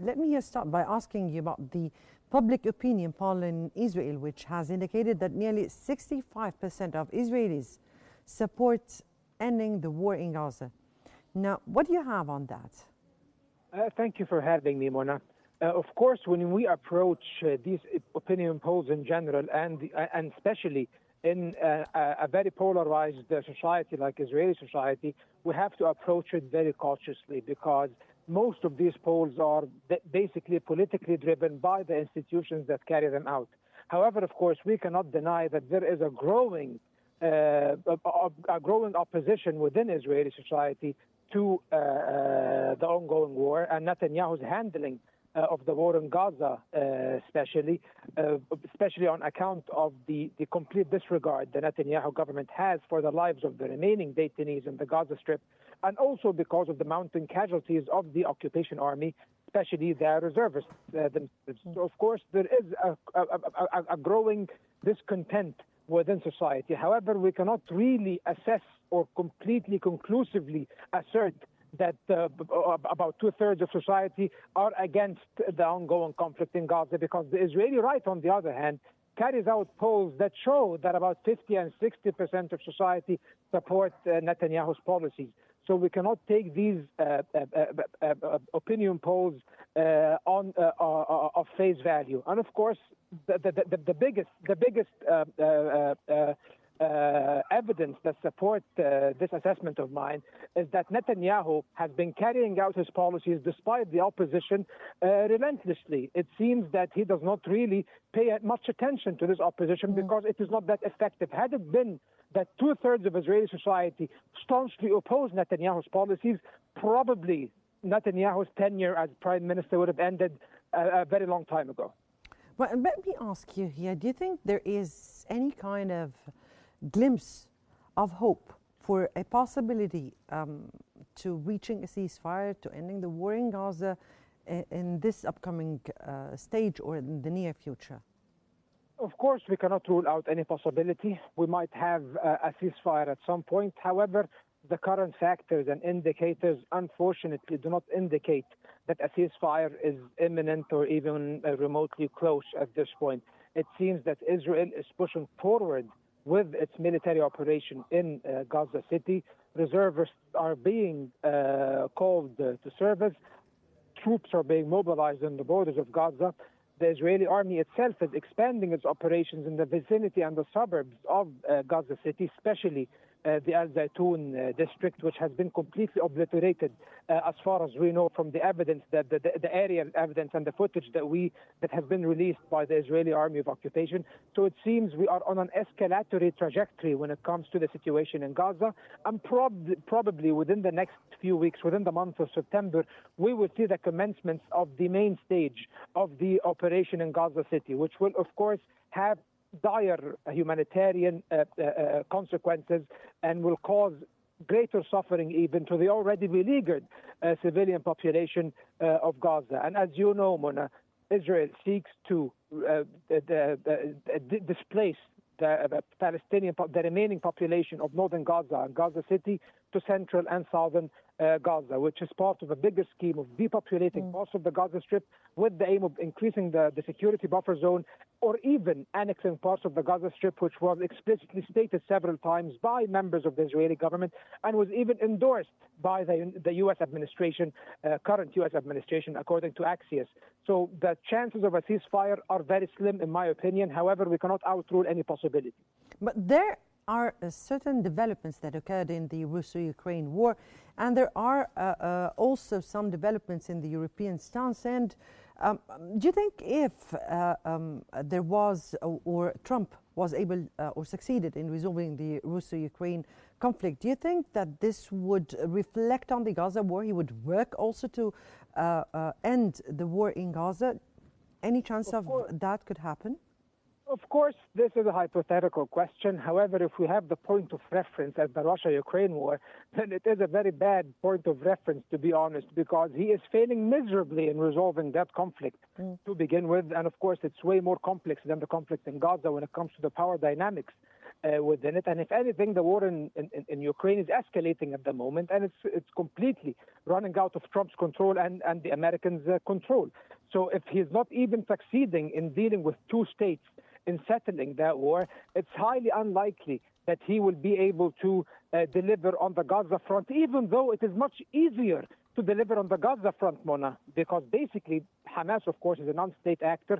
let me start by asking you about the public opinion poll in Israel, which has indicated that nearly 65% of Israelis support ending the war in Gaza. Now, what do you have on that? Thank you for having me, Mona. Of course, when we approach these opinion polls in general, and especially in a very polarized society like Israeli society, we have to approach it very cautiously, because most of these polls are basically politically driven by the institutions that carry them out. However, of course, we cannot deny that there is a growing opposition within Israeli society to the ongoing war and Netanyahu's handling of the war in Gaza, especially on account of the complete disregard the Netanyahu government has for the lives of the remaining detainees in the Gaza Strip, and also because of the mounting casualties of the occupation army, especially the reservists themselves. So, of course, there is a growing discontent within society. However, we cannot really assess or completely conclusively assert that about two-thirds of society are against the ongoing conflict in Gaza, because the Israeli right, on the other hand, carries out polls that show that about 50 and 60% of society support Netanyahu's policies. So we cannot take these opinion polls of face value. And of course, the biggest evidence that supports this assessment of mine is that Netanyahu has been carrying out his policies despite the opposition relentlessly. It seems that he does not really pay much attention to this opposition because it is not that effective. Had it been that two-thirds of Israeli society staunchly oppose Netanyahu's policies, probably Netanyahu's tenure as prime minister would have ended a very long time ago. Well, let me ask you here, do you think there is any kind of glimpse of hope for a possibility to reaching a ceasefire, to ending the war in Gaza in this upcoming stage or in the near future? Of course, we cannot rule out any possibility. We might have a ceasefire at some point. However, the current factors and indicators, unfortunately, do not indicate that a ceasefire is imminent or even remotely close at this point. It seems that Israel is pushing forward with its military operation in Gaza City. Reservists are being called to service. Troops are being mobilized on the borders of Gaza. The Israeli army itself is expanding its operations in the vicinity and the suburbs of Gaza City, especially the Al Zaytun district, which has been completely obliterated as far as we know from the evidence, that the aerial evidence and the footage that has been released by the Israeli Army of Occupation. So it seems we are on an escalatory trajectory when it comes to the situation in Gaza, and probably within the next few weeks, within the month of September, we will see the commencement of the main stage of the operation in Gaza City, which will, of course, have dire humanitarian consequences and will cause greater suffering even to the already beleaguered civilian population of Gaza. And as you know, Mona, Israel seeks to displace the remaining population of northern Gaza and Gaza City to central and southern Gaza, which is part of a bigger scheme of depopulating parts of the Gaza Strip with the aim of increasing the security buffer zone, or even annexing parts of the Gaza Strip, which was explicitly stated several times by members of the Israeli government and was even endorsed by the U.S. administration, current U.S. administration, according to Axios. So the chances of a ceasefire are very slim, in my opinion. However, we cannot outrule any possibility. But there are certain developments that occurred in the Russo-Ukraine war, and there are also some developments in the European stance. And do you think if there was, or Trump was able or succeeded in resolving the Russo-Ukraine conflict, do you think that this would reflect on the Gaza war? He would work also to end the war in Gaza? Any chance of that could happen? Of course, this is a hypothetical question. However, if we have the point of reference as the Russia-Ukraine war, then it is a very bad point of reference, to be honest, because he is failing miserably in resolving that conflict to begin with. And of course, it's way more complex than the conflict in Gaza when it comes to the power dynamics within it. And if anything, the war in Ukraine is escalating at the moment, and it's completely running out of Trump's control and the Americans' control. So if he's not even succeeding in dealing with two states in settling that war, it's highly unlikely that he will be able to deliver on the Gaza front, even though it is much easier to deliver on the Gaza front, Mona, because basically Hamas, of course, is a non-state actor.